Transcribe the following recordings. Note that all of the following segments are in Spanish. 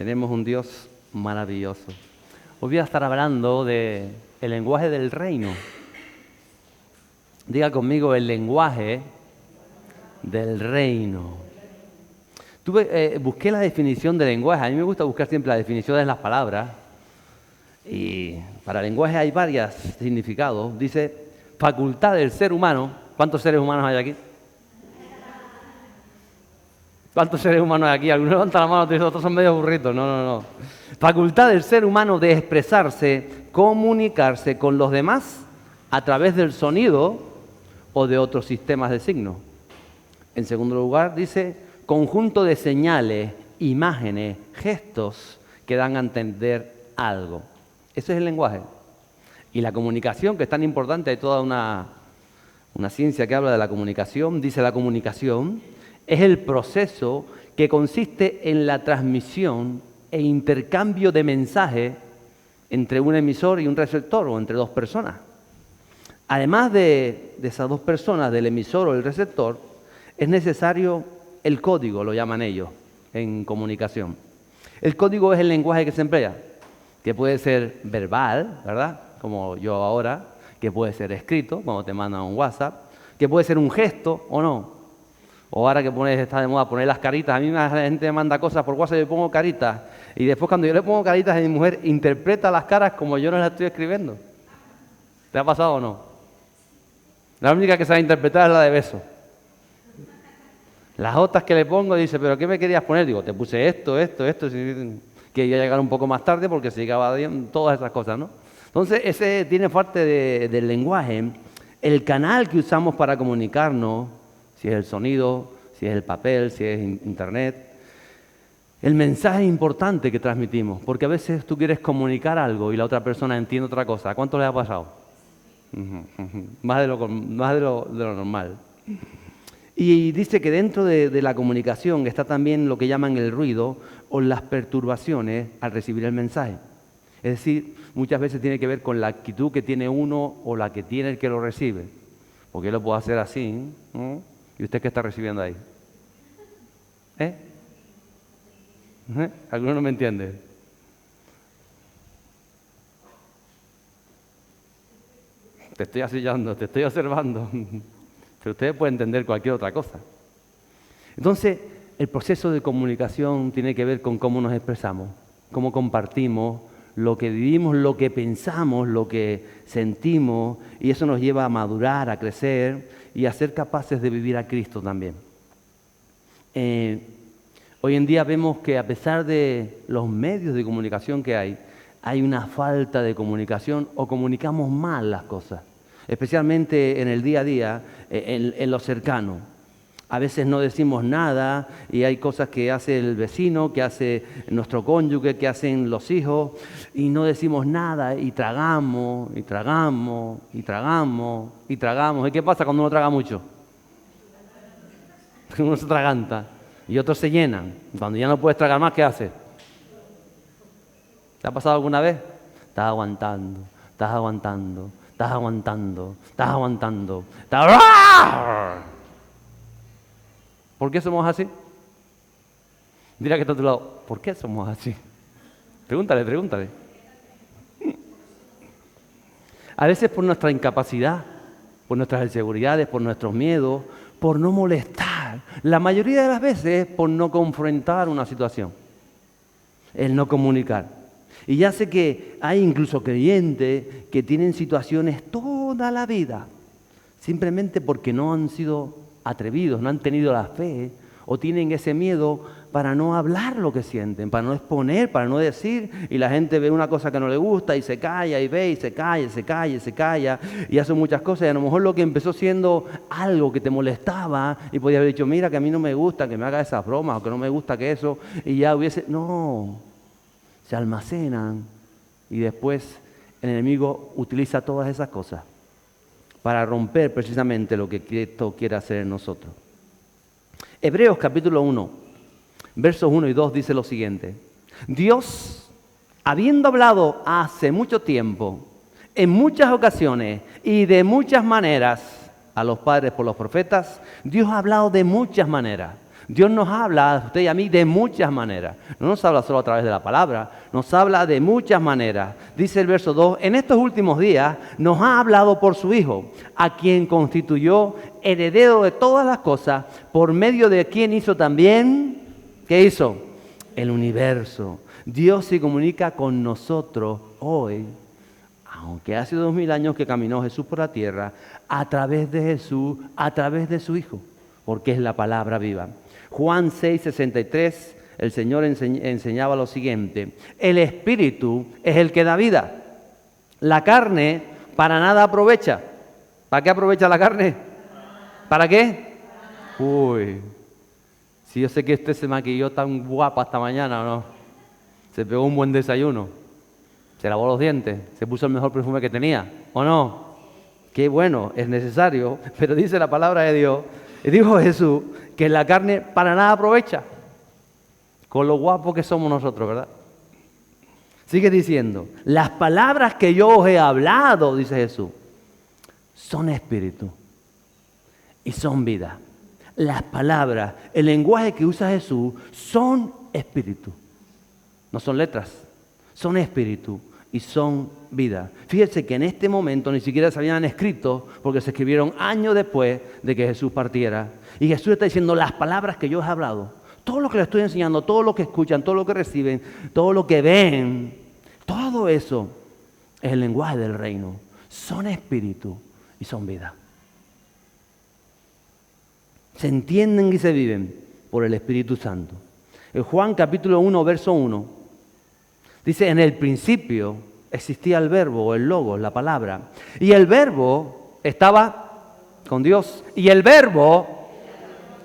Tenemos un Dios maravilloso. Hoy voy a estar hablando del lenguaje del reino. Diga conmigo, el lenguaje del reino. Busqué la definición de lenguaje. A mí me gusta buscar siempre la definición de las palabras. Y para lenguaje hay varios significados. Dice, facultad del ser humano. ¿Cuántos seres humanos hay aquí? ¿Cuántos seres humanos hay aquí? Algunos levantan la mano, otros son medio burritos. No. Facultad del ser humano de expresarse, comunicarse con los demás a través del sonido o de otros sistemas de signos. En segundo lugar, dice, conjunto de señales, imágenes, gestos que dan a entender algo. Ese es el lenguaje. Y la comunicación, que es tan importante, hay toda una ciencia que habla de la comunicación. Dice, la comunicación es el proceso que consiste en la transmisión e intercambio de mensajes entre un emisor y un receptor, o entre dos personas. Además de esas dos personas, del emisor o el receptor, es necesario el código, lo llaman ellos, en comunicación. El código es el lenguaje que se emplea, que puede ser verbal, ¿verdad?, como yo ahora, que puede ser escrito, cuando te mandan un WhatsApp, que puede ser un gesto o no. O ahora que está de moda poner las caritas, a mí la gente me manda cosas por WhatsApp y yo pongo caritas. Y después cuando yo le pongo caritas a mi mujer, interpreta las caras como yo no las estoy escribiendo. ¿Te ha pasado o no? La única que sabe interpretar es la de beso. Las otras que le pongo dice, ¿pero qué me querías poner? Digo, te puse esto, que iba a llegar un poco más tarde porque se llegaba bien, todas esas cosas, ¿no? Entonces, ese tiene parte del lenguaje. El canal que usamos para comunicarnos, si es el sonido, si es el papel, si es internet. El mensaje importante que transmitimos, porque a veces tú quieres comunicar algo y la otra persona entiende otra cosa. ¿A cuánto le ha pasado? Más de lo normal. Y dice que dentro de la comunicación está también lo que llaman el ruido o las perturbaciones al recibir el mensaje. Es decir, muchas veces tiene que ver con la actitud que tiene uno o la que tiene el que lo recibe. Porque yo lo puedo hacer así, ¿no? ¿Y usted qué está recibiendo ahí? ¿Alguno no me entiende? Te estoy asillando, te estoy observando. Pero ustedes pueden entender cualquier otra cosa. Entonces, el proceso de comunicación tiene que ver con cómo nos expresamos, cómo compartimos lo que vivimos, lo que pensamos, lo que sentimos, y eso nos lleva a madurar, a crecer y a ser capaces de vivir a Cristo también. Hoy en día vemos que a pesar de los medios de comunicación que hay una falta de comunicación o comunicamos mal las cosas, especialmente en el día a día, en lo cercano. A veces no decimos nada y hay cosas que hace el vecino, que hace nuestro cónyuge, que hacen los hijos y no decimos nada y tragamos. ¿Y qué pasa cuando uno traga mucho? Uno se atraganta y otros se llenan. Cuando ya no puedes tragar más, ¿qué haces? ¿Te ha pasado alguna vez? Estás aguantando. ¿Por qué somos así? Dirá que está a tu lado, ¿por qué somos así? Pregúntale. A veces por nuestra incapacidad, por nuestras inseguridades, por nuestros miedos, por no molestar. La mayoría de las veces por no confrontar una situación, el no comunicar. Y ya sé que hay incluso creyentes que tienen situaciones toda la vida, simplemente porque no han sido atrevidos, no han tenido la fe o tienen ese miedo para no hablar lo que sienten, para no exponer, para no decir, y la gente ve una cosa que no le gusta y se calla y ve y se calla y hace muchas cosas y a lo mejor lo que empezó siendo algo que te molestaba y podía haber dicho, mira que a mí no me gusta que me haga esas bromas o que no me gusta que eso y ya hubiese, no, se almacenan y después el enemigo utiliza todas esas cosas para romper precisamente lo que Cristo quiere hacer en nosotros. Hebreos capítulo 1, versos 1 y 2 dice lo siguiente. Dios, habiendo hablado hace mucho tiempo, en muchas ocasiones y de muchas maneras a los padres por los profetas, Dios ha hablado de muchas maneras. Dios nos habla a usted y a mí de muchas maneras. No nos habla solo a través de la palabra, nos habla de muchas maneras. Dice el verso 2, en estos últimos días nos ha hablado por su Hijo, a quien constituyó heredero de todas las cosas, por medio de quien hizo también, ¿qué hizo? El universo. Dios se comunica con nosotros hoy, aunque hace 2000 años que caminó Jesús por la tierra, a través de Jesús, a través de su Hijo, porque es la palabra viva. Juan 6:63, el Señor enseñaba lo siguiente: el Espíritu es el que da vida. La carne para nada aprovecha. ¿Para qué aprovecha la carne? ¿Para qué? Uy, si yo sé que usted se maquilló tan guapa esta mañana, ¿o no? Se pegó un buen desayuno, se lavó los dientes, se puso el mejor perfume que tenía, ¿o no? Qué bueno, es necesario, pero dice la palabra de Dios, y dijo Jesús, que la carne para nada aprovecha. Con lo guapos que somos nosotros, ¿verdad? Sigue diciendo, las palabras que yo os he hablado, dice Jesús, son espíritu y son vida. Las palabras, el lenguaje que usa Jesús son espíritu. No son letras, son espíritu y son vida. Fíjense que en este momento ni siquiera se habían escrito porque se escribieron años después de que Jesús partiera. Y Jesús está diciendo las palabras que yo os he hablado, todo lo que les estoy enseñando, todo lo que escuchan, todo lo que reciben, todo lo que ven, todo eso es el lenguaje del reino. Son espíritu y son vida. Se entienden y se viven por el Espíritu Santo. En Juan capítulo 1, verso 1, dice, en el principio existía el verbo, o el logos, la palabra. Y el verbo estaba con Dios. Y el verbo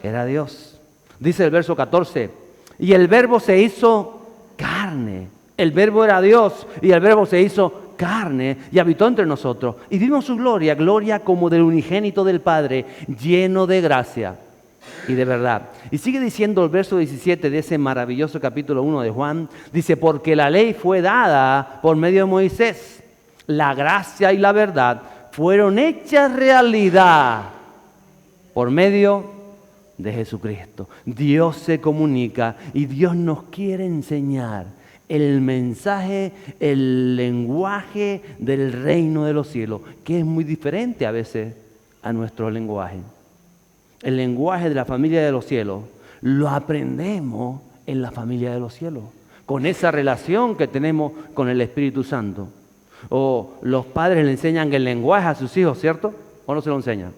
era Dios. Dice el verso 14, y el verbo se hizo carne. El verbo era Dios y el verbo se hizo carne y habitó entre nosotros. Y vimos su gloria, gloria como del unigénito del Padre, lleno de gracia y de verdad. Y sigue diciendo el verso 17 de ese maravilloso capítulo 1 de Juan, dice, porque la ley fue dada por medio de Moisés, la gracia y la verdad fueron hechas realidad por medio de Jesucristo. Dios se comunica y Dios nos quiere enseñar el mensaje, el lenguaje del reino de los cielos, que es muy diferente a veces a nuestro lenguaje. El lenguaje de la familia de los cielos lo aprendemos en la familia de los cielos, con esa relación que tenemos con el Espíritu Santo. O los padres le enseñan el lenguaje a sus hijos, ¿cierto? ¿O no se lo enseñan?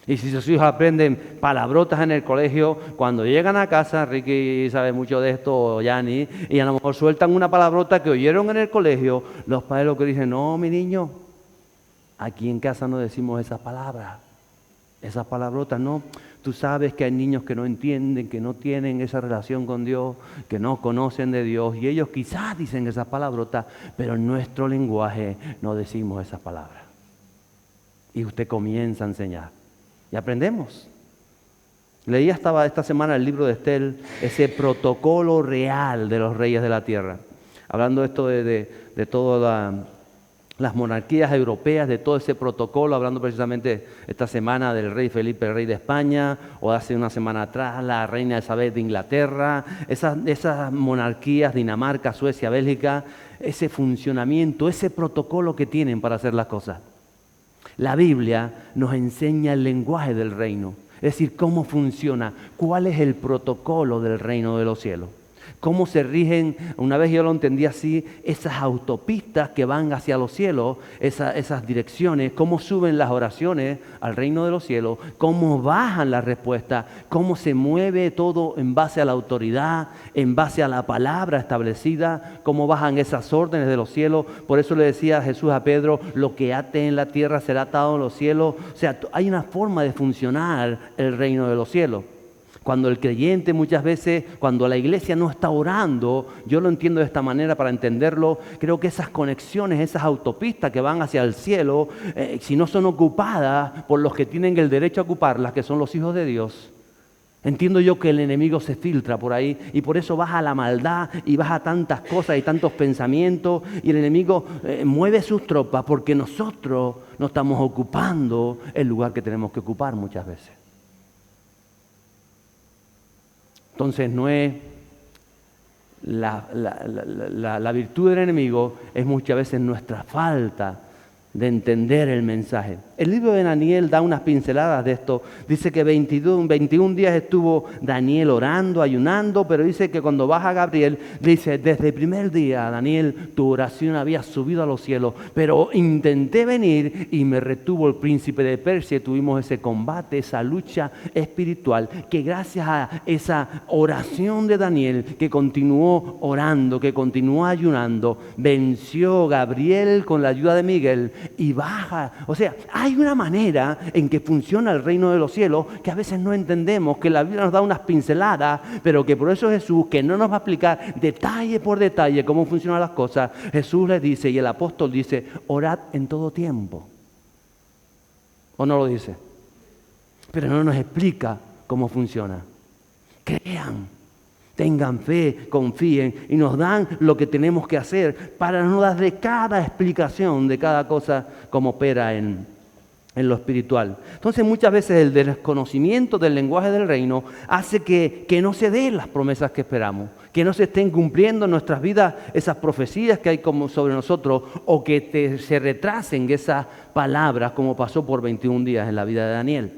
Y si sus hijos aprenden palabrotas en el colegio, cuando llegan a casa, Ricky sabe mucho de esto, o Yanni, y a lo mejor sueltan una palabrota que oyeron en el colegio, los padres lo que dicen, no, mi niño, aquí en casa no decimos esas palabras. Esas palabrotas, no. Tú sabes que hay niños que no entienden, que no tienen esa relación con Dios, que no conocen de Dios, y ellos quizás dicen esas palabrotas, pero en nuestro lenguaje no decimos esas palabras. Y usted comienza a enseñar. Y aprendemos. Leí esta semana el libro de Estel, ese protocolo real de los reyes de la tierra. Hablando esto de todas las monarquías europeas, de todo ese protocolo, hablando precisamente esta semana del rey Felipe, el rey de España, o hace una semana atrás la reina Isabel de Inglaterra, esas monarquías, Dinamarca, Suecia, Bélgica, ese funcionamiento, ese protocolo que tienen para hacer las cosas. La Biblia nos enseña el lenguaje del reino, es decir, cómo funciona, cuál es el protocolo del reino de los cielos. Cómo se rigen, una vez yo lo entendí así, esas autopistas que van hacia los cielos, esas direcciones, cómo suben las oraciones al reino de los cielos, cómo bajan las respuestas, cómo se mueve todo en base a la autoridad, en base a la palabra establecida, cómo bajan esas órdenes de los cielos. Por eso le decía Jesús a Pedro, lo que ate en la tierra será atado en los cielos. O sea, hay una forma de funcionar el reino de los cielos. Cuando el creyente muchas veces, cuando la iglesia no está orando, yo lo entiendo de esta manera para entenderlo, creo que esas conexiones, esas autopistas que van hacia el cielo, si no son ocupadas por los que tienen el derecho a ocuparlas, que son los hijos de Dios, entiendo yo que el enemigo se filtra por ahí y por eso baja la maldad y baja tantas cosas y tantos pensamientos y el enemigo mueve sus tropas porque nosotros no estamos ocupando el lugar que tenemos que ocupar muchas veces. Entonces no es la virtud del enemigo, es muchas veces nuestra falta de entender el mensaje. El libro de Daniel da unas pinceladas de esto. Dice que 21 días estuvo Daniel orando, ayunando, pero dice que cuando baja Gabriel, dice, desde el primer día, Daniel, tu oración había subido a los cielos, pero intenté venir y me retuvo el príncipe de Persia y tuvimos ese combate, esa lucha espiritual, que gracias a esa oración de Daniel, que continuó orando, que continuó ayunando, venció Gabriel con la ayuda de Miguel y baja. O sea, hay una manera en que funciona el reino de los cielos que a veces no entendemos, que la Biblia nos da unas pinceladas, pero que por eso Jesús, que no nos va a explicar detalle por detalle cómo funcionan las cosas, Jesús les dice, y el apóstol dice, orad en todo tiempo. ¿O no lo dice? Pero no nos explica cómo funciona. Crean, tengan fe, confíen y nos dan lo que tenemos que hacer para no dar de cada explicación de cada cosa como opera en lo espiritual. Entonces muchas veces el desconocimiento del lenguaje del reino hace que no se den las promesas que esperamos, que no se estén cumpliendo en nuestras vidas esas profecías que hay como sobre nosotros, o que se retrasen esas palabras como pasó por 21 días en la vida de Daniel.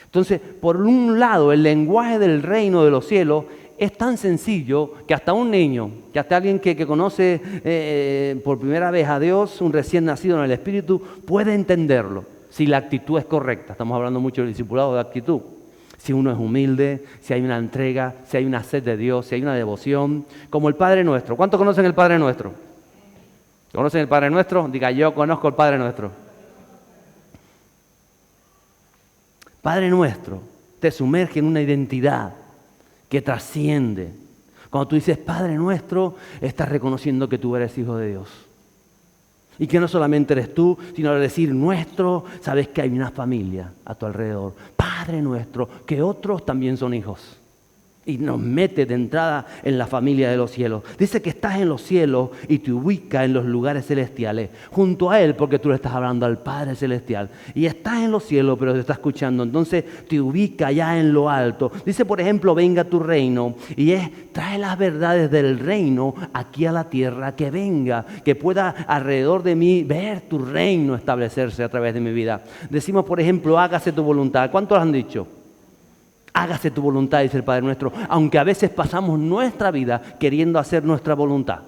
Entonces, por un lado, el lenguaje del reino de los cielos es tan sencillo que hasta un niño, que hasta alguien que conoce por primera vez a Dios, un recién nacido en el Espíritu, puede entenderlo si la actitud es correcta. Estamos hablando mucho del discipulado de actitud. Si uno es humilde, si hay una entrega, si hay una sed de Dios, si hay una devoción, como el Padre Nuestro. ¿Cuántos conocen el Padre Nuestro? ¿Conocen el Padre Nuestro? Diga, yo conozco el Padre Nuestro. Padre Nuestro te sumerge en una identidad que trasciende. Cuando tú dices Padre Nuestro, estás reconociendo que tú eres hijo de Dios. Y que no solamente eres tú, sino al decir nuestro, sabes que hay una familia a tu alrededor. Padre Nuestro, que otros también son hijos. Y nos mete de entrada en la familia de los cielos. Dice que estás en los cielos y te ubica en los lugares celestiales, junto a Él, porque tú le estás hablando al Padre Celestial. Y estás en los cielos, pero te está escuchando. Entonces te ubica ya en lo alto. Dice, por ejemplo, venga tu reino. Y trae las verdades del reino aquí a la tierra. Que venga, que pueda alrededor de mí ver tu reino establecerse a través de mi vida. Decimos, por ejemplo, hágase tu voluntad. ¿Cuántos lo han dicho? Hágase tu voluntad, dice el Padre Nuestro, aunque a veces pasamos nuestra vida queriendo hacer nuestra voluntad.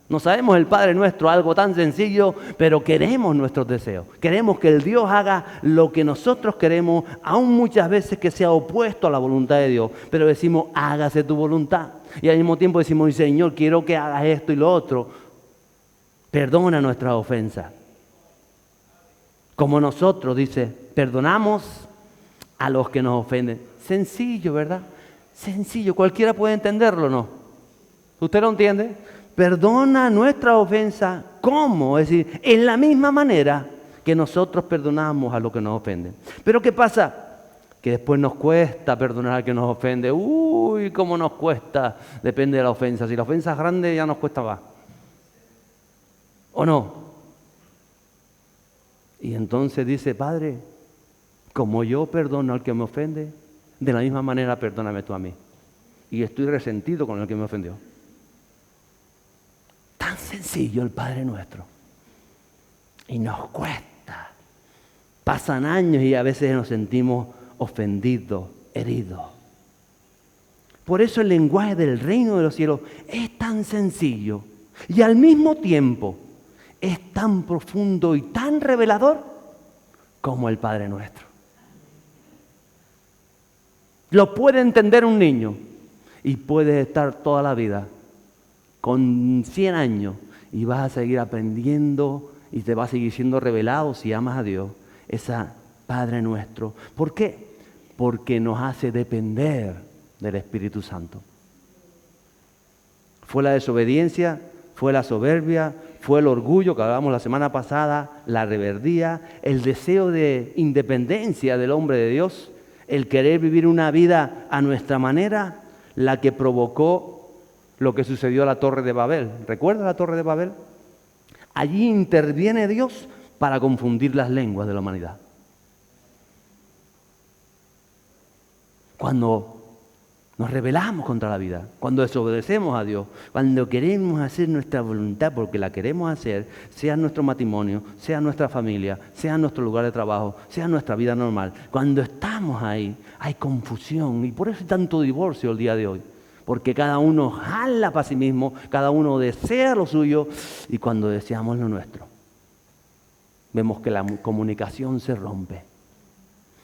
No sabemos el Padre Nuestro, algo tan sencillo, pero queremos nuestros deseos. Queremos que el Dios haga lo que nosotros queremos, aún muchas veces que sea opuesto a la voluntad de Dios. Pero decimos, hágase tu voluntad. Y al mismo tiempo decimos, Señor, quiero que hagas esto y lo otro. Perdona nuestras ofensas. Como nosotros, dice, perdonamos a los que nos ofenden. Sencillo, ¿verdad? Sencillo, cualquiera puede entenderlo, ¿no? ¿Usted lo entiende? Perdona nuestra ofensa, ¿cómo? Es decir, en la misma manera que nosotros perdonamos a los que nos ofenden. Pero ¿qué pasa? Que después nos cuesta perdonar al que nos ofende. Uy, cómo nos cuesta, depende de la ofensa. Si la ofensa es grande, ya nos cuesta más. ¿O no? Y entonces dice, Padre, como yo perdono al que me ofende, de la misma manera perdóname tú a mí. Y estoy resentido con el que me ofendió. Tan sencillo el Padre Nuestro. Y nos cuesta. Pasan años y a veces nos sentimos ofendidos, heridos. Por eso el lenguaje del reino de los cielos es tan sencillo y al mismo tiempo es tan profundo y tan revelador como el Padre Nuestro. Lo puede entender un niño y puedes estar toda la vida con 100 años y vas a seguir aprendiendo y te va a seguir siendo revelado, si amas a Dios, esa Padre Nuestro. ¿Por qué? Porque nos hace depender del Espíritu Santo. Fue la desobediencia, fue la soberbia, fue el orgullo que hablábamos la semana pasada, la reverdía, el deseo de independencia del hombre de Dios, el querer vivir una vida a nuestra manera, la que provocó lo que sucedió a la Torre de Babel. ¿Recuerda la Torre de Babel? Allí interviene Dios para confundir las lenguas de la humanidad. Cuando Nos rebelamos contra la vida. Cuando desobedecemos a Dios, cuando queremos hacer nuestra voluntad porque la queremos hacer, sea nuestro matrimonio, sea nuestra familia, sea nuestro lugar de trabajo, sea nuestra vida normal. Cuando estamos ahí, hay confusión y por eso hay tanto divorcio el día de hoy. Porque cada uno jala para sí mismo, cada uno desea lo suyo y cuando deseamos lo nuestro, vemos que la comunicación se rompe.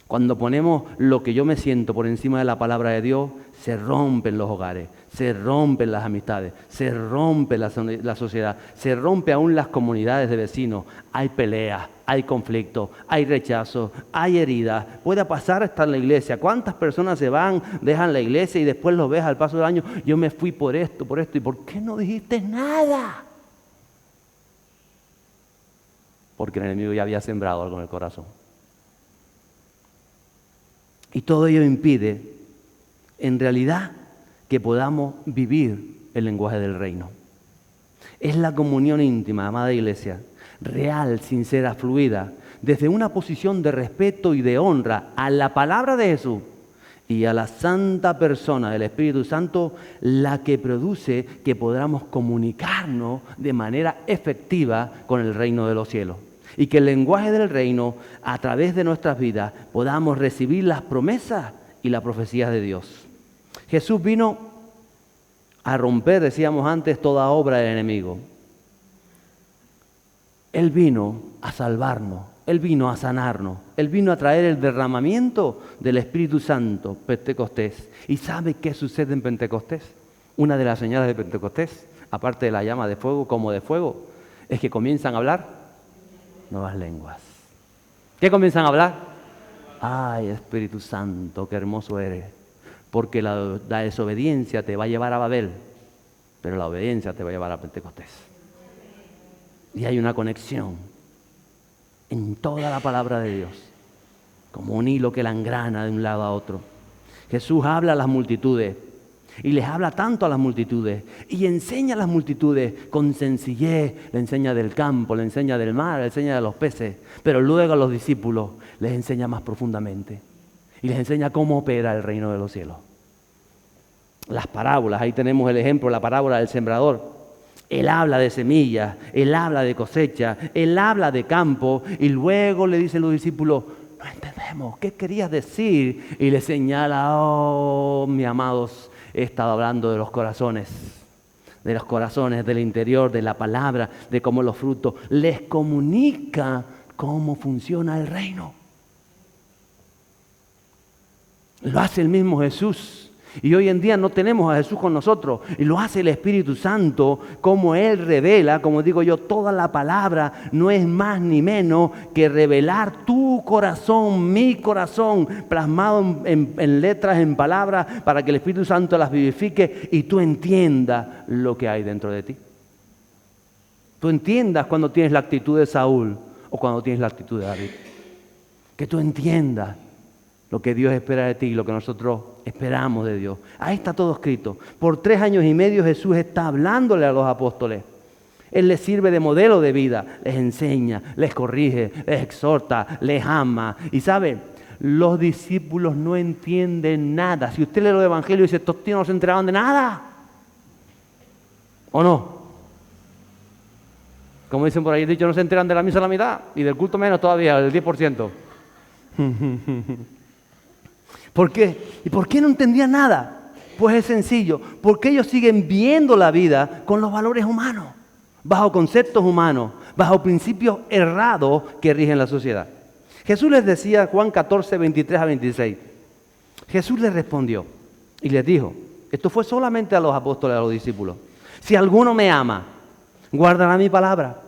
Cuando ponemos lo que yo me siento por encima de la palabra de Dios, se rompen los hogares, se rompen las amistades, se rompe la sociedad, se rompe aún las comunidades de vecinos. Hay peleas, hay conflictos, hay rechazo, hay heridas. Puede pasar hasta en la iglesia. ¿Cuántas personas se van, dejan la iglesia y después lo ves al paso del año? Yo me fui por esto. ¿Y por qué no dijiste nada? Porque el enemigo ya había sembrado algo en el corazón. Y todo ello impide, en realidad, que podamos vivir el lenguaje del reino. Es la comunión íntima, amada iglesia, real, sincera, fluida, desde una posición de respeto y de honra a la palabra de Jesús y a la santa persona del Espíritu Santo, la que produce que podamos comunicarnos de manera efectiva con el reino de los cielos. Y que el lenguaje del reino, a través de nuestras vidas, podamos recibir las promesas y las profecías de Dios. Jesús vino a romper, decíamos antes, toda obra del enemigo. Él vino a salvarnos, Él vino a sanarnos, Él vino a traer el derramamiento del Espíritu Santo, Pentecostés. ¿Y sabe qué sucede en Pentecostés? Una de las señales de Pentecostés, aparte de la llama de fuego como de fuego, es que comienzan a hablar nuevas lenguas. ¿Qué comienzan a hablar? Ay, Espíritu Santo, qué hermoso eres. Porque la desobediencia te va a llevar a Babel, pero la obediencia te va a llevar a Pentecostés. Y hay una conexión en toda la palabra de Dios, como un hilo que la engrana de un lado a otro. Jesús habla a las multitudes. Y les habla tanto a las multitudes y enseña a las multitudes con sencillez, le enseña del campo, le enseña del mar, le enseña de los peces, pero luego a los discípulos les enseña más profundamente y les enseña cómo opera el reino de los cielos. Las parábolas, ahí tenemos el ejemplo, la parábola del sembrador. Él habla de semillas, él habla de cosecha, él habla de campo y luego le dice a los discípulos, no entendemos, ¿qué querías decir? Y le señala, oh, mis amados, he estado hablando de los corazones, del interior, de la palabra, de cómo los frutos les comunica cómo funciona el reino. Lo hace el mismo Jesús. Y hoy en día no tenemos a Jesús con nosotros. Y lo hace el Espíritu Santo, como Él revela, como digo yo, toda la palabra no es más ni menos que revelar tu corazón, mi corazón, plasmado en letras, en palabras, para que el Espíritu Santo las vivifique y tú entiendas lo que hay dentro de ti. Tú entiendas cuando tienes la actitud de Saúl o cuando tienes la actitud de David. Que tú entiendas lo que Dios espera de ti y lo que nosotros esperamos de Dios. Ahí está todo escrito. Por 3 años y medio Jesús está hablándole a los apóstoles. Él les sirve de modelo de vida, les enseña, les corrige, les exhorta, les ama. Y ¿sabe? Los discípulos no entienden nada. Si usted lee los evangelios y dice, estos tíos no se enteraban de nada. ¿O no? Como dicen por ahí, dicho, no se enteran de la misa a la mitad y del culto menos todavía, del 10%. ¿Por qué? ¿Y por qué no entendían nada? Pues es sencillo, porque ellos siguen viendo la vida con los valores humanos, bajo conceptos humanos, bajo principios errados que rigen la sociedad. Jesús les decía, Juan 14, 23 a 26, Jesús les respondió y les dijo, esto fue solamente a los apóstoles, a los discípulos, si alguno me ama, guardará mi palabra,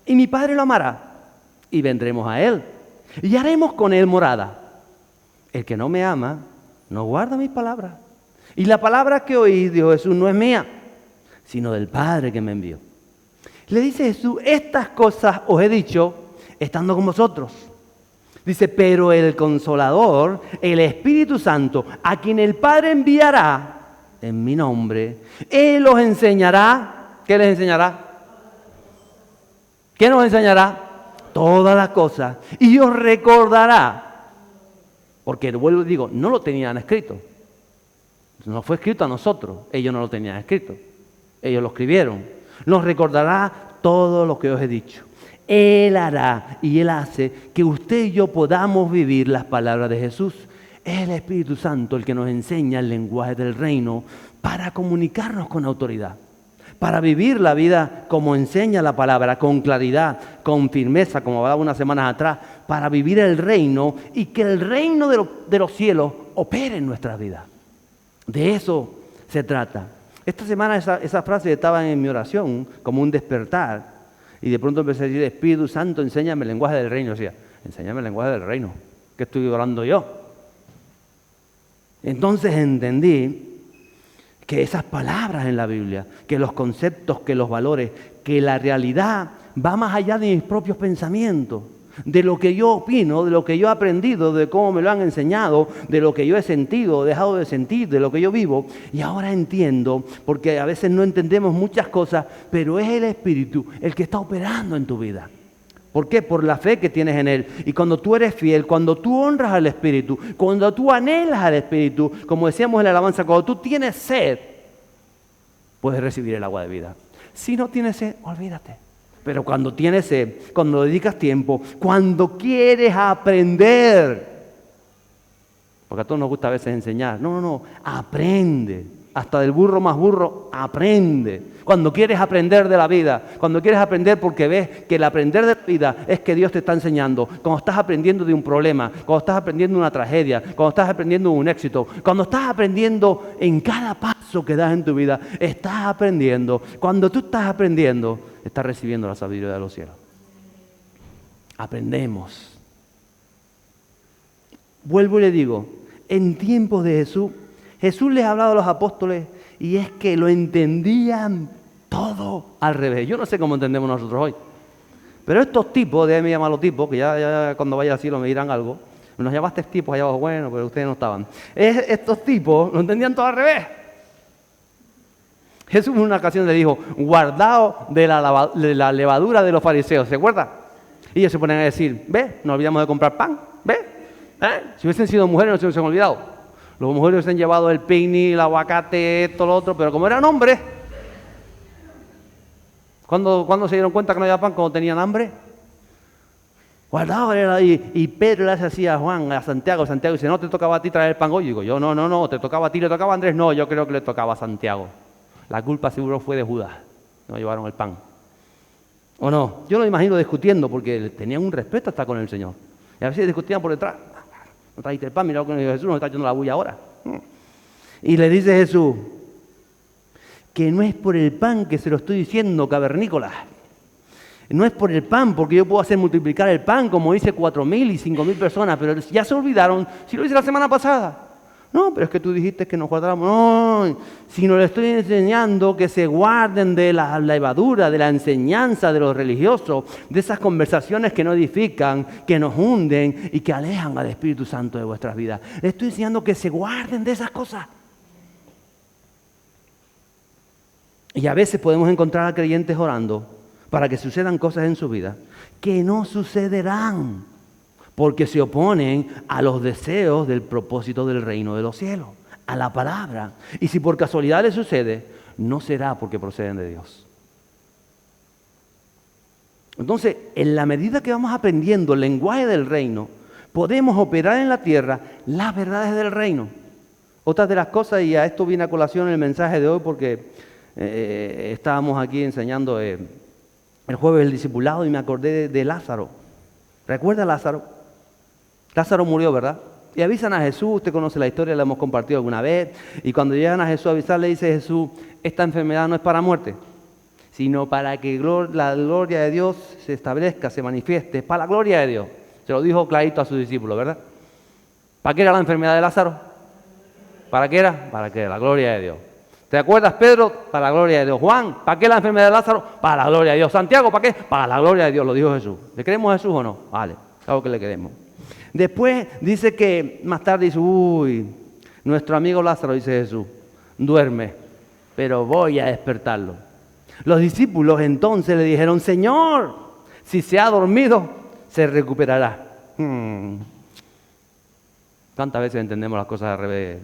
y mi Padre lo amará, y vendremos a él, y haremos con él morada. El que no me ama, no guarda mis palabras. Y la palabra que oí, dijo Jesús, no es mía, sino del Padre que me envió. Le dice Jesús, estas cosas os he dicho, estando con vosotros. Dice, pero el Consolador, el Espíritu Santo, a quien el Padre enviará en mi nombre, Él os enseñará. ¿Qué les enseñará? ¿Qué nos enseñará? Todas las cosas. Y os recordará. Porque, vuelvo y digo, no lo tenían escrito. Nos fue escrito a nosotros. Ellos no lo tenían escrito. Ellos lo escribieron. Nos recordará todo lo que os he dicho. Él hará y Él hace que usted y yo podamos vivir las palabras de Jesús. Es el Espíritu Santo el que nos enseña el lenguaje del reino para comunicarnos con autoridad, para vivir la vida como enseña la palabra, con claridad, con firmeza, como hablaba unas semanas atrás, para vivir el reino y que el reino de los cielos opere en nuestra vida. De eso se trata. Esta semana esa frase estaba en mi oración como un despertar y de pronto empecé a decir, Espíritu Santo, enséñame el lenguaje del reino. O sea, enséñame el lenguaje del reino. ¿Qué estoy orando yo? Entonces entendí que esas palabras en la Biblia, que los conceptos, que los valores, que la realidad va más allá de mis propios pensamientos, de lo que yo opino, de lo que yo he aprendido, de cómo me lo han enseñado, de lo que yo he sentido, dejado de sentir, de lo que yo vivo. Y ahora entiendo, porque a veces no entendemos muchas cosas, pero es el Espíritu el que está operando en tu vida. ¿Por qué? Por la fe que tienes en Él. Y cuando tú eres fiel, cuando tú honras al Espíritu, cuando tú anhelas al Espíritu, como decíamos en la alabanza, cuando tú tienes sed, puedes recibir el agua de vida. Si no tienes sed, olvídate. Pero cuando tienes sed, cuando dedicas tiempo, cuando quieres aprender, porque a todos nos gusta a veces enseñar, no, aprende. Hasta del burro más burro, aprende. Cuando quieres aprender de la vida, cuando quieres aprender porque ves que el aprender de la vida es que Dios te está enseñando. Cuando estás aprendiendo de un problema, cuando estás aprendiendo una tragedia, cuando estás aprendiendo un éxito, cuando estás aprendiendo en cada paso que das en tu vida, estás aprendiendo. Cuando tú estás aprendiendo, estás recibiendo la sabiduría de los cielos. Aprendemos. Vuelvo y le digo, en tiempos de Jesús les ha hablado a los apóstoles y es que lo entendían todo al revés. Yo no sé cómo entendemos nosotros hoy. Pero estos tipos, déjenme llamarlos tipos, que ya cuando vaya al cielo me dirán algo. Nos llamaste tipos allá abajo, bueno, pero ustedes no estaban. Estos tipos lo entendían todo al revés. Jesús en una ocasión le dijo, guardaos de la levadura de los fariseos, ¿se acuerda? Y ellos se ponen a decir, ¿ves? Nos olvidamos de comprar pan, ¿ves? Si hubiesen sido mujeres no se hubiesen olvidado. Los mujeres se han llevado el picnic, el aguacate, esto, lo otro, pero como eran hombres, ¿cuándo se dieron cuenta que no había pan? Cuando tenían hambre. Guardaba, y Pedro le hace así a Juan, a Santiago dice, no te tocaba a ti traer el pan hoy. Y digo, yo, no, te tocaba a ti, le tocaba a Andrés. No, yo creo que le tocaba a Santiago. La culpa seguro fue de Judas, no llevaron el pan. ¿O no? Yo lo imagino discutiendo, porque tenían un respeto hasta con el Señor. Y a veces discutían por detrás. No trajiste el pan, mira lo que dijo Jesús, nos está echando la bulla ahora. Y le dice Jesús, que no es por el pan que se lo estoy diciendo, cavernícolas. No es por el pan, porque yo puedo hacer multiplicar el pan, como dice 4.000 y 5.000 personas, pero ya se olvidaron, si lo hice la semana pasada. No, pero es que tú dijiste que nos guardáramos. No, sino le estoy enseñando que se guarden de la levadura, de la enseñanza de los religiosos, de esas conversaciones que no edifican, que nos hunden y que alejan al Espíritu Santo de vuestras vidas. Le estoy enseñando que se guarden de esas cosas. Y a veces podemos encontrar a creyentes orando para que sucedan cosas en su vida que no sucederán. Porque se oponen a los deseos del propósito del reino de los cielos, a la palabra. Y si por casualidad les sucede, no será porque proceden de Dios. Entonces, en la medida que vamos aprendiendo el lenguaje del reino, podemos operar en la tierra las verdades del reino. Otra de las cosas, y a esto viene a colación el mensaje de hoy, porque estábamos aquí enseñando el jueves el discipulado y me acordé de Lázaro. ¿Recuerda a Lázaro? Lázaro murió, ¿verdad? Y avisan a Jesús, usted conoce la historia, la hemos compartido alguna vez, y cuando llegan a Jesús a avisar, le dice Jesús, esta enfermedad no es para muerte, sino para que la gloria de Dios se establezca, se manifieste, es para la gloria de Dios. Se lo dijo clarito a sus discípulos, ¿verdad? ¿Para qué era la enfermedad de Lázaro? ¿Para qué era? Para que la gloria de Dios. ¿Te acuerdas, Pedro? Para la gloria de Dios. Juan, ¿para qué la enfermedad de Lázaro? Para la gloria de Dios. Santiago, ¿para qué? Para la gloria de Dios, lo dijo Jesús. ¿Le creemos a Jesús o no? Vale, claro que le queremos. Después dice que más tarde dice, nuestro amigo Lázaro, dice Jesús, duerme, pero voy a despertarlo. Los discípulos entonces le dijeron, Señor, si se ha dormido, se recuperará. ¿Cuántas veces entendemos las cosas al revés?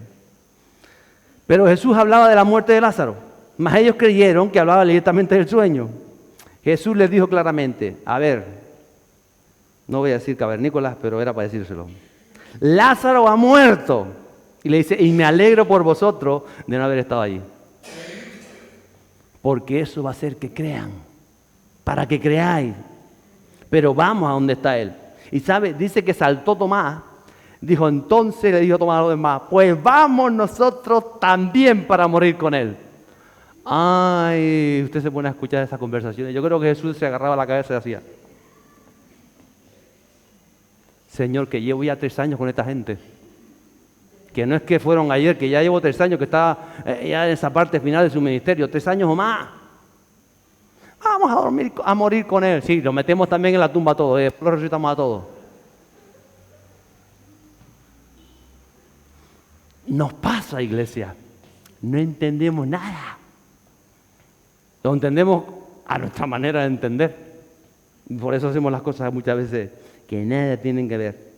Pero Jesús hablaba de la muerte de Lázaro, mas ellos creyeron que hablaba directamente del sueño. Jesús les dijo claramente, a ver, no voy a decir cavernícolas, pero era para decírselo. Lázaro ha muerto. Y le dice, y me alegro por vosotros de no haber estado allí. Porque eso va a hacer que crean, para que creáis. Pero vamos a donde está Él. Y sabe, dice que saltó Tomás. Dijo, entonces le dijo Tomás a los demás, pues vamos nosotros también para morir con Él. Ay, usted se pone a escuchar esas conversaciones. Yo creo que Jesús se agarraba la cabeza y decía, Señor, que llevo ya 3 años con esta gente. Que no es que fueron ayer, que ya llevo 3 años, que está ya en esa parte final de su ministerio, 3 años o más. Vamos a morir con Él. Sí, lo metemos también en la tumba a todos, lo resucitamos a todos. Nos pasa, iglesia, no entendemos nada. Lo entendemos a nuestra manera de entender. Por eso hacemos las cosas muchas veces que nada tienen que ver.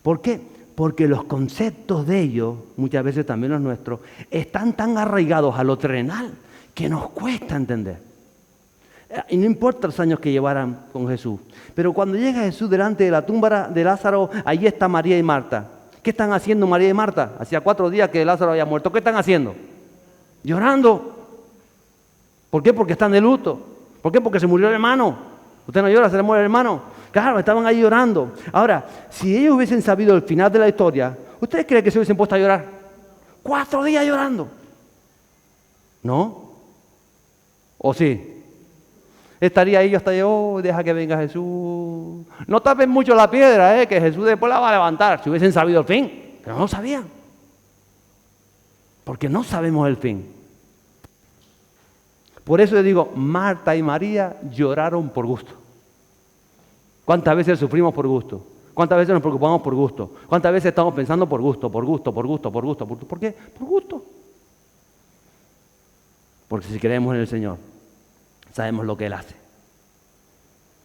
¿Por qué? Porque los conceptos de ellos, muchas veces también los nuestros, están tan arraigados a lo terrenal que nos cuesta entender. Y no importa los años que llevaran con Jesús. Pero cuando llega Jesús delante de la tumba de Lázaro, allí está María y Marta. ¿Qué están haciendo María y Marta? Hacía 4 días que Lázaro había muerto. ¿Qué están haciendo? Llorando. ¿Por qué? Porque están de luto. ¿Por qué? Porque se murió el hermano. Usted no llora, se le muere el hermano. Claro, estaban ahí llorando. Ahora, si ellos hubiesen sabido el final de la historia, ¿ustedes creen que se hubiesen puesto a llorar? 4 días llorando. ¿No? ¿O sí? Estaría ahí hasta yo, deja que venga Jesús. No tapen mucho la piedra, que Jesús después la va a levantar. Si hubiesen sabido el fin, pero no lo sabían. Porque no sabemos el fin. Por eso les digo, Marta y María lloraron por gusto. ¿Cuántas veces sufrimos por gusto? ¿Cuántas veces nos preocupamos por gusto? ¿Cuántas veces estamos pensando por gusto, por gusto, por gusto, por gusto? ¿Por qué? Por gusto. Porque si creemos en el Señor, sabemos lo que Él hace.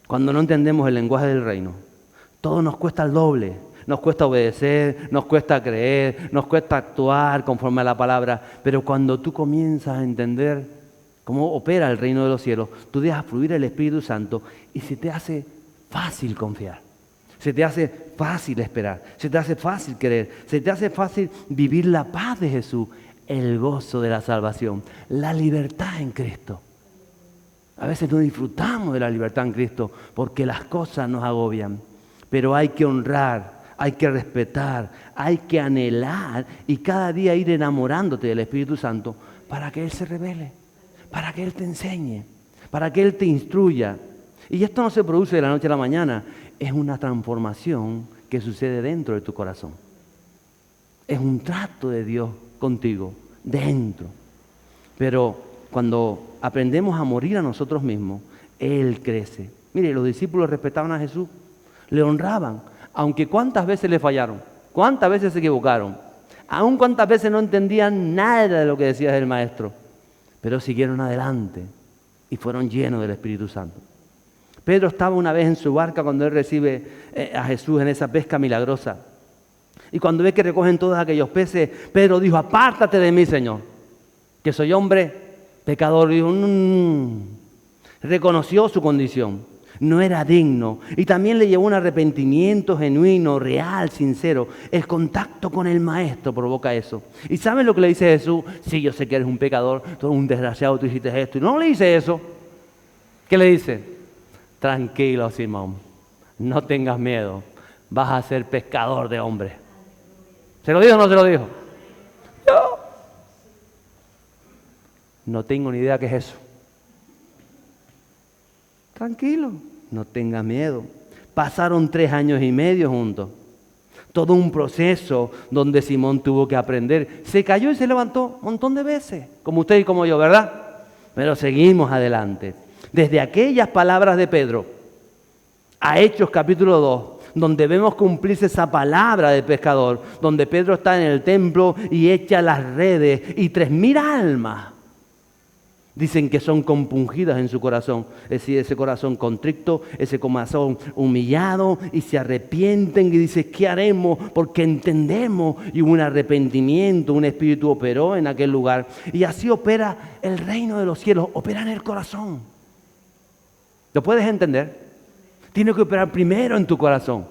Cuando no entendemos el lenguaje del reino, todo nos cuesta el doble. Nos cuesta obedecer, nos cuesta creer, nos cuesta actuar conforme a la palabra. Pero cuando tú comienzas a entender cómo opera el reino de los cielos, tú dejas fluir el Espíritu Santo y se te hace fácil confiar. Se te hace fácil esperar. Se te hace fácil creer. Se te hace fácil vivir la paz de Jesús, el gozo de la salvación, la libertad en Cristo. A veces no disfrutamos de la libertad en Cristo porque las cosas nos agobian. Pero hay que honrar, hay que respetar, hay que anhelar y cada día ir enamorándote del Espíritu Santo para que Él se revele, para que Él te enseñe, para que Él te instruya. Y esto no se produce de la noche a la mañana, es una transformación que sucede dentro de tu corazón. Es un trato de Dios contigo, dentro. Pero cuando aprendemos a morir a nosotros mismos, Él crece. Mire, los discípulos respetaban a Jesús, le honraban, aunque cuántas veces le fallaron, cuántas veces se equivocaron, aun cuántas veces no entendían nada de lo que decía el Maestro, pero siguieron adelante y fueron llenos del Espíritu Santo. Pedro estaba una vez en su barca cuando él recibe a Jesús en esa pesca milagrosa. Y cuando ve que recogen todos aquellos peces, Pedro dijo, apártate de mí, Señor, que soy hombre pecador. Dijo, reconoció su condición, no era digno. Y también le llevó un arrepentimiento genuino, real, sincero. El contacto con el Maestro provoca eso. ¿Y saben lo que le dice Jesús? Sí, yo sé que eres un pecador, tú eres un desgraciado, tú hiciste esto. Y no le dice eso. ¿Qué le dice? Tranquilo, Simón, no tengas miedo, vas a ser pescador de hombres. ¿Se lo dijo o no se lo dijo? Yo no tengo ni idea qué es eso. Tranquilo, no tengas miedo. Pasaron 3 años y medio juntos. Todo un proceso donde Simón tuvo que aprender. Se cayó y se levantó un montón de veces, como usted y como yo, ¿verdad? Pero seguimos adelante. Desde aquellas palabras de Pedro a Hechos capítulo 2, donde vemos cumplirse esa palabra de pescador, donde Pedro está en el templo y echa las redes y 3.000 almas Dicen que son compungidas en su corazón, es decir, ese corazón contrito, ese corazón humillado, y se arrepienten y dicen, ¿qué haremos? Porque entendemos, y hubo un arrepentimiento, un espíritu operó en aquel lugar, y así opera el reino de los cielos, opera en el corazón. ¿Lo puedes entender? Tiene que operar primero en tu corazón.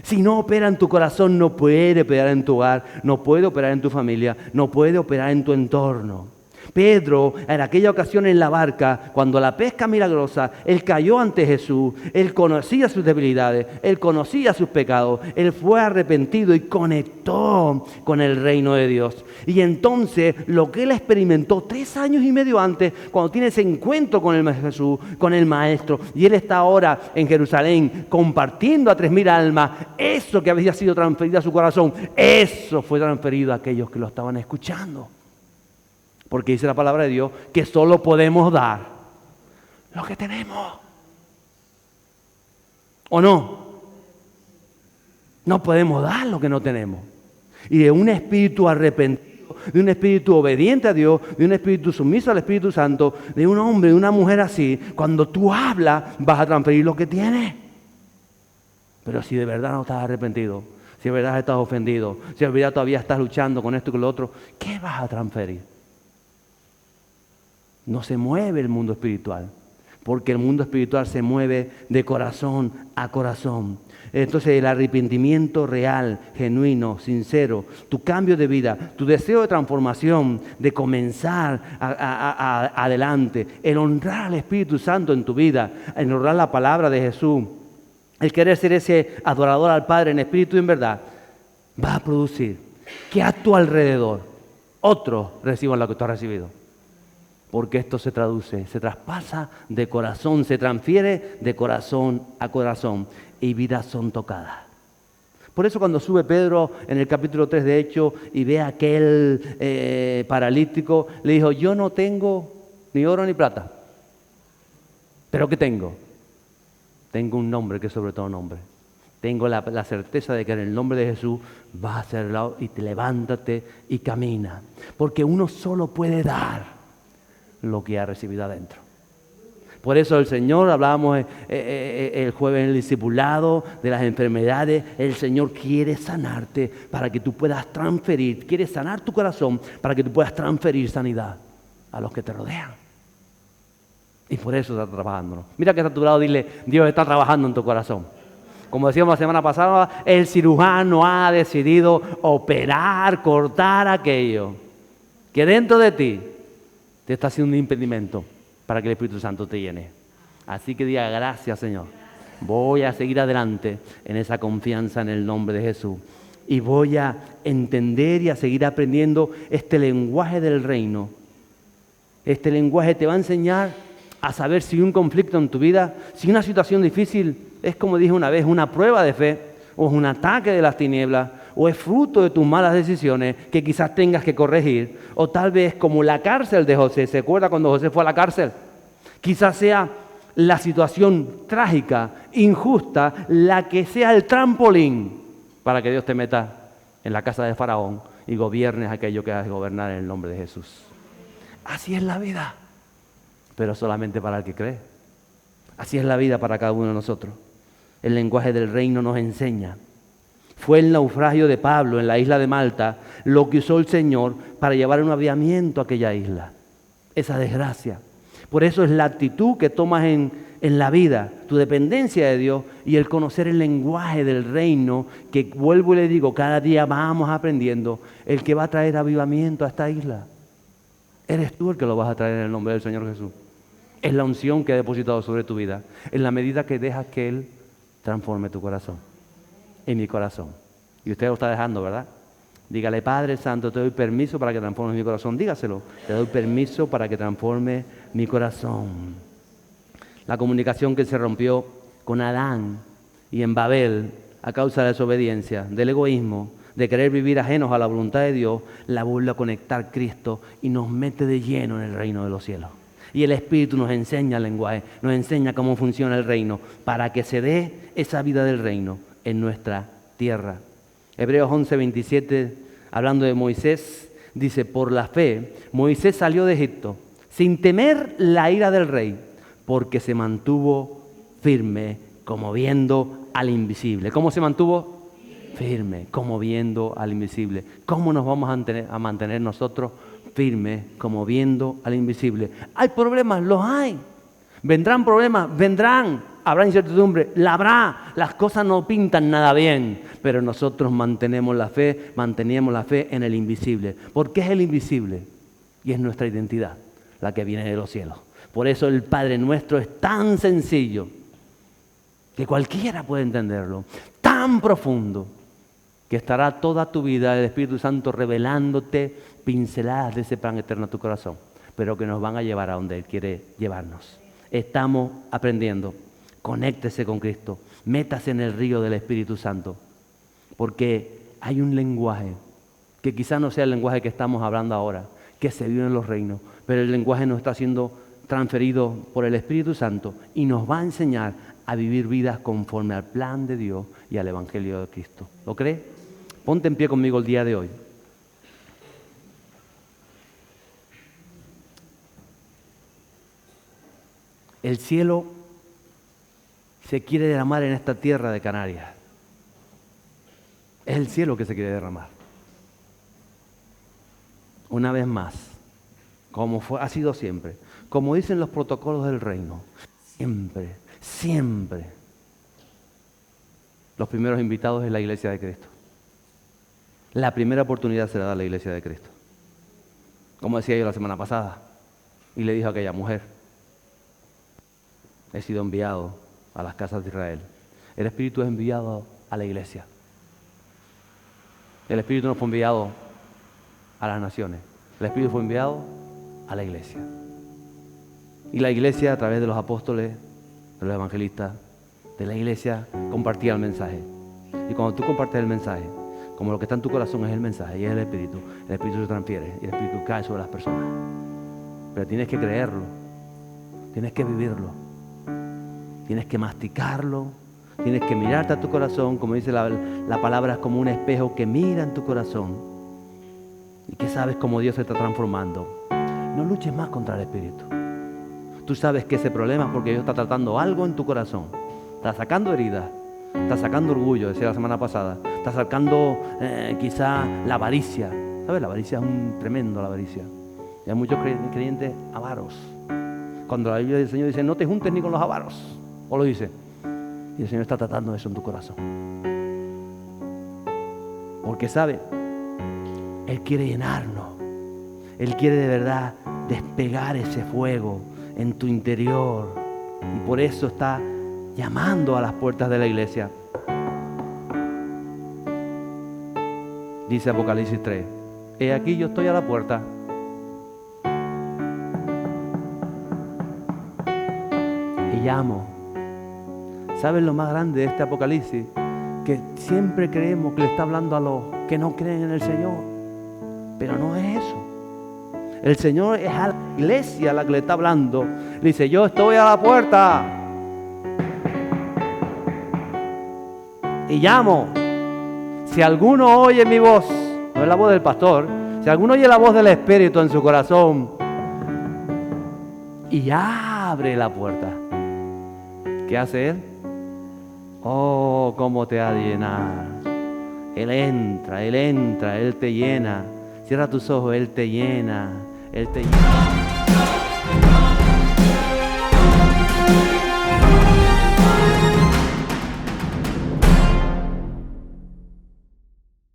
Si no opera en tu corazón, no puede operar en tu hogar, no puede operar en tu familia, no puede operar en tu entorno. Pedro, en aquella ocasión en la barca, cuando la pesca milagrosa, él cayó ante Jesús, él conocía sus debilidades, él conocía sus pecados, él fue arrepentido y conectó con el reino de Dios. Y entonces, lo que él experimentó 3 años y medio antes, cuando tiene ese encuentro con el Jesús, con el Maestro, y él está ahora en Jerusalén compartiendo a 3,000 almas, eso que había sido transferido a su corazón, eso fue transferido a aquellos que lo estaban escuchando. Porque dice la palabra de Dios que solo podemos dar lo que tenemos. ¿O no? No podemos dar lo que no tenemos. Y de un espíritu arrepentido, de un espíritu obediente a Dios, de un espíritu sumiso al Espíritu Santo, de un hombre, de una mujer así, cuando tú hablas vas a transferir lo que tienes. Pero si de verdad no estás arrepentido, si de verdad estás ofendido, si de verdad todavía estás luchando con esto y con lo otro, ¿qué vas a transferir? No se mueve el mundo espiritual, porque el mundo espiritual se mueve de corazón a corazón. Entonces el arrepentimiento real, genuino, sincero, tu cambio de vida, tu deseo de transformación, de comenzar adelante, el honrar al Espíritu Santo en tu vida, el honrar la palabra de Jesús, el querer ser ese adorador al Padre en espíritu y en verdad, va a producir que a tu alrededor otros reciban lo que tú has recibido. Porque esto se traduce, se traspasa de corazón, se transfiere de corazón a corazón y vidas son tocadas. Por eso cuando sube Pedro en el capítulo 3 de Hechos y ve a aquel paralítico, le dijo, yo no tengo ni oro ni plata. ¿Pero qué tengo? Tengo un nombre que es sobre todo nombre. Tengo la certeza de que en el nombre de Jesús vas a ser lado y te levántate y camina. Porque uno solo puede dar lo que ha recibido adentro. Por eso el Señor, hablábamos el jueves en el discipulado de las enfermedades, el Señor quiere sanarte para que tú puedas transferir, quiere sanar tu corazón para que tú puedas transferir sanidad a los que te rodean. Y por eso está trabajando. Mira que está a tu lado, dile, Dios está trabajando en tu corazón. Como decíamos la semana pasada, el cirujano ha decidido operar, cortar aquello que dentro de ti te está haciendo un impedimento para que el Espíritu Santo te llene. Así que diga, gracias Señor. Voy a seguir adelante en esa confianza en el nombre de Jesús. Y voy a entender y a seguir aprendiendo este lenguaje del reino. Este lenguaje te va a enseñar a saber si un conflicto en tu vida, si una situación difícil es, como dije una vez, una prueba de fe, o es un ataque de las tinieblas, o es fruto de tus malas decisiones que quizás tengas que corregir, o tal vez como la cárcel de José. ¿Se acuerda cuando José fue a la cárcel? Quizás sea la situación trágica, injusta, la que sea el trampolín para que Dios te meta en la casa de Faraón y gobiernes aquello que has de gobernar en el nombre de Jesús. Así es la vida, pero solamente para el que cree. Así es la vida para cada uno de nosotros. El lenguaje del reino nos enseña. Fue el naufragio de Pablo en la isla de Malta lo que usó el Señor para llevar un avivamiento a aquella isla. Esa desgracia. Por eso es la actitud que tomas en la vida, tu dependencia de Dios y el conocer el lenguaje del reino, que vuelvo y le digo, cada día vamos aprendiendo, el que va a traer avivamiento a esta isla. Eres tú el que lo vas a traer en el nombre del Señor Jesús. Es la unción que ha depositado sobre tu vida, en la medida que dejas que Él transforme tu corazón. En mi corazón. Y usted lo está dejando, ¿verdad? Dígale, Padre Santo, te doy permiso para que transformes mi corazón. Dígaselo, te doy permiso para que transforme mi corazón. La comunicación que se rompió con Adán y en Babel a causa de la desobediencia, del egoísmo, de querer vivir ajenos a la voluntad de Dios, la vuelve a conectar Cristo y nos mete de lleno en el reino de los cielos. Y el Espíritu nos enseña el lenguaje, nos enseña cómo funciona el reino, para que se dé esa vida del reino en nuestra tierra. Hebreos 11:27, hablando de Moisés, dice, por la fe, Moisés salió de Egipto, sin temer la ira del rey, porque se mantuvo firme, como viendo al invisible. ¿Cómo se mantuvo? Firme, como viendo al invisible. ¿Cómo nos vamos a mantener nosotros firmes, como viendo al invisible? ¿Hay problemas? Los hay. ¿Vendrán problemas? Vendrán. ¿Habrá incertidumbre? La habrá. Las cosas no pintan nada bien, pero nosotros mantenemos la fe en el invisible. ¿Por qué es el invisible? Y es nuestra identidad, la que viene de los cielos. Por eso el Padre Nuestro es tan sencillo, que cualquiera puede entenderlo, tan profundo, que estará toda tu vida el Espíritu Santo revelándote pinceladas de ese plan eterno a tu corazón, pero que nos van a llevar a donde Él quiere llevarnos. Estamos aprendiendo. Conéctese con Cristo, métase en el río del Espíritu Santo, porque hay un lenguaje que quizás no sea el lenguaje que estamos hablando ahora, que se vive en los reinos, pero el lenguaje nos está siendo transferido por el Espíritu Santo y nos va a enseñar a vivir vidas conforme al plan de Dios y al Evangelio de Cristo. ¿Lo cree? Ponte en pie conmigo el día de hoy. El cielo se quiere derramar en esta tierra de Canarias. Es el cielo que se quiere derramar. Una vez más, como ha sido siempre, como dicen los protocolos del reino, siempre, siempre, los primeros invitados es la iglesia de Cristo. La primera oportunidad se la da a la iglesia de Cristo. Como decía yo la semana pasada, y le dijo a aquella mujer: he sido enviado a las casas de Israel. El Espíritu es enviado a la iglesia. El Espíritu no fue enviado a las naciones. El Espíritu fue enviado a la iglesia. Y la iglesia, a través de los apóstoles, de los evangelistas, de la iglesia, compartía el mensaje. Y cuando tú compartes el mensaje, como lo que está en tu corazón es el mensaje y es el Espíritu se transfiere y el Espíritu cae sobre las personas. Pero tienes que creerlo, tienes que vivirlo, tienes que masticarlo, tienes que mirarte a tu corazón, como dice la palabra, es como un espejo que mira en tu corazón y que sabes cómo Dios se está transformando. No luches más contra el Espíritu. Tú sabes que ese problema es porque Dios está tratando algo en tu corazón. Está sacando heridas, está sacando orgullo, decía la semana pasada. Está sacando quizá la avaricia. ¿Sabes? La avaricia es tremendo, la avaricia. Y hay muchos creyentes avaros. Cuando la Biblia del Señor dice: no te juntes ni con los avaros. O lo dice. Y el Señor está tratando eso en tu corazón. Porque sabe, Él quiere llenarnos. Él quiere de verdad despegar ese fuego en tu interior. Y por eso está llamando a las puertas de la iglesia. Dice Apocalipsis 3: he aquí yo estoy a la puerta. Y llamo. ¿Sabes lo más grande de este Apocalipsis? Que siempre creemos que le está hablando a los que no creen en el Señor. Pero no es eso. El Señor es a la iglesia la que le está hablando. Le dice: yo estoy a la puerta. Y llamo. Si alguno oye mi voz, no es la voz del pastor, si alguno oye la voz del Espíritu en su corazón y abre la puerta, ¿qué hace Él? Oh, cómo te ha de llenar. Él entra, Él te llena. Cierra tus ojos, Él te llena, Él te llena.